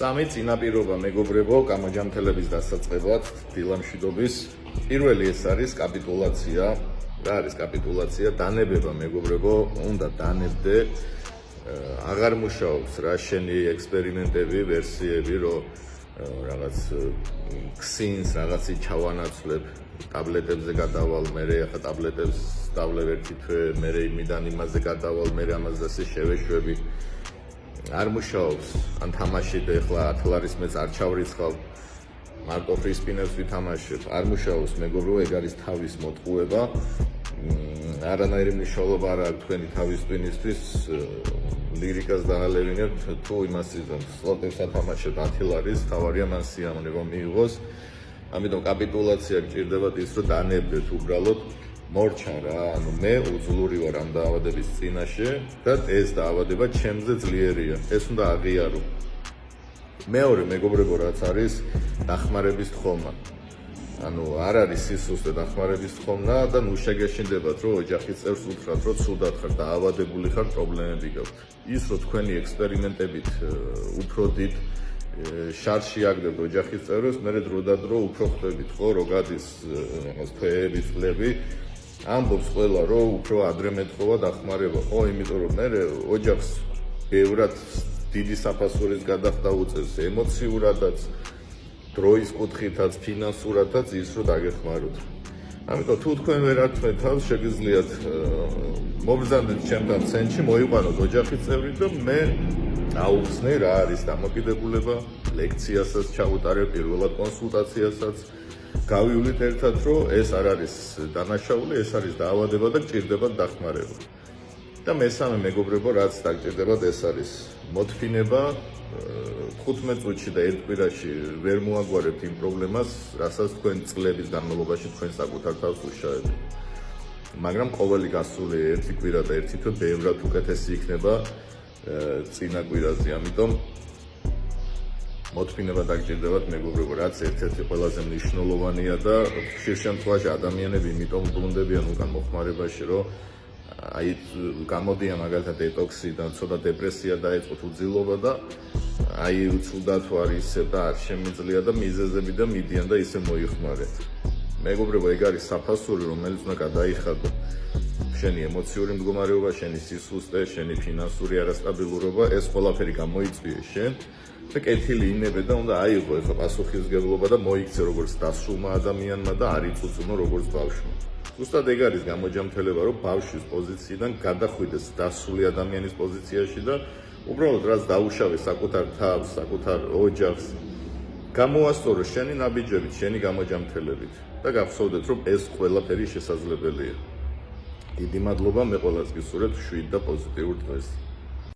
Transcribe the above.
სამი წინაპირობა მეგობრებო, გამოჯანმრთელების დასაწყებად დილამშვიდობის. პირველი ეს არის კაპიტულაცია. რა არის კაპიტულაცია? დანებება მეგობრებო, უნდა დანებდე. აღარ მუშაობს რა შენი ექსპერიმენტები, ვერსიები, რომ რაღაც ქსინს რაღაცი ჩავანაცვლებ, ტაბლეტებზე გადავალ, მე ახლა ტაბლეტებს დავლევ ერთი თვე, მე იმიდან იმაზე გადავალ, მე ამაზე შევეშვები. არ მუშაობს, ან თამაშით ახლა 10 ლარის მეც არ ჩავრიცხავ, მარტო ფრი სპინერს ვითამაშებ, არ მუშაობს მეგობრო, ეგ არის თავის მოტყუება. არანაირი მნიშვნელობა არ აქვს თქვენი თავის სპინისთვის, ლირიკას დაალევინებთ თუ იმას იზამთ, სლოტებს ათამაშებთ 10 ლარის, თავარია მან სიამოვნება მიიღოს. ამიტომ კაპიტულაცია გჭირდებათ ის, რომ დანებდეთ უბრალოდ მორჩა რა, ანუ მე უძლური ვარ ამ დაავადების წინაშე და ეს დაავადება ჩემზე ძლიერია. ეს უნდა აღიარო. მეორე მეგობრებო, რაც არის დახმარების თხოვნა. ანუ არ არის სისუსტე დახმარების თხოვნა და ნუ შეგეშინდებათ, რომ ოჯახის წევრს უთხრათ, რომ ცუდად ხარ, დაავადებული ხარ, პრობლემები გაქვთ. ის რომ თქვენი ექსპერიმენტებით უფრო დიდ შარში აგდებთ ოჯახის წევრებს, მე დროდადრო უფრო ხვდებით, ხო, რომ გადის თვეები, წლები. ამბობს ყველა, რომ უფრო ადრე მეტყობა დახმარება, ხო, იმიტომ რომ მე ოჯახს ბევრად დიდი საფასურის გადახდა უწევს, ემოციურადაც, დროის კუთხითაც, ფინანსურადაც ის რომ დაგეხმაროთ. ამიტომ თუ თქვენ ვერ ართმევთ თავს, შეგიძლიათ მობრძანდეთ ჩემთან ცენტრში, მოიყვანოთ ოჯახის წევრი და მე აუხსნე რა არის დამოკიდებულება, ლექციასაც ჩავუტარებ, პირველად კონსულტაციასაც. გავივლით ერთად, რომ ეს არ არის დანაშაული, ეს არის დაავადება და გჭირდება დახმარება. და მესამე მეგობრებო, რაც დაგჭირდებათ, ეს არის მოთფინება. 15 წუთში და ერთ კვირაში ვერ მოაგვარებთ იმ პრობლემას, რასაც თქვენ წლების განმავლობაში თქვენ საკუთარ თავს უშავებთ. მაგრამ ყოველი გასული ერთი კვირა და ერთი თვე ბევრად უკეთესი იქნება წინა კვირაზე. ამიტომ მოთფინება დაგჭირდებათ მეგობრებო, რაც ერთ-ერთი ყველაზე მნიშვნელოვანია და ხშირ შემთხვევაში ადამიანები იმიტომ ბრუნდებიან უკან მოხმარებაში, რომ აი გამოდიან მაგალითად დეტოქსიდან, ცოტა დეპრესია დაეწყოთ, უძილობა და აი უცუდად ვარ ისე და არ შემიძლია და მიზეზები და მიდიან და ისე მოიხმარეთ. მეგობრებო, ეგ არის საფასური, რომელიც უნდა გადაიხადო. შენი ემოციური მდგომარეობა, შენი სისუსტე, შენი ფინანსური არასტაბილურობა, ეს ყველაფერი გამოიწვიე შენ და კეთილი ინებე და უნდა აიღო ეხლა პასუხისმგებლობა და მოიქცე როგორც დასრულმა ადამიანმა და არ იწუწუნო როგორც ბავშვმა. ზუსტად ეგ არის გამოჯანმრთელება, რომ ბავშვის პოზიციიდან გადახვიდეს დასრული ადამიანის პოზიციაში და უბრალოდ რაც დაუშავე საკუთარ თავს, საკუთარ ოჯახს, გამოასწორო შენი ნაბიჯებით, შენი გამოჯანმრთელებით და გახსოვდეთ, რომ ეს ყველაფერი შესაძლებელია. დიდი მადლობა, მე ყველას გისურვებთ შვიდ და პოზიტიურ დღეს.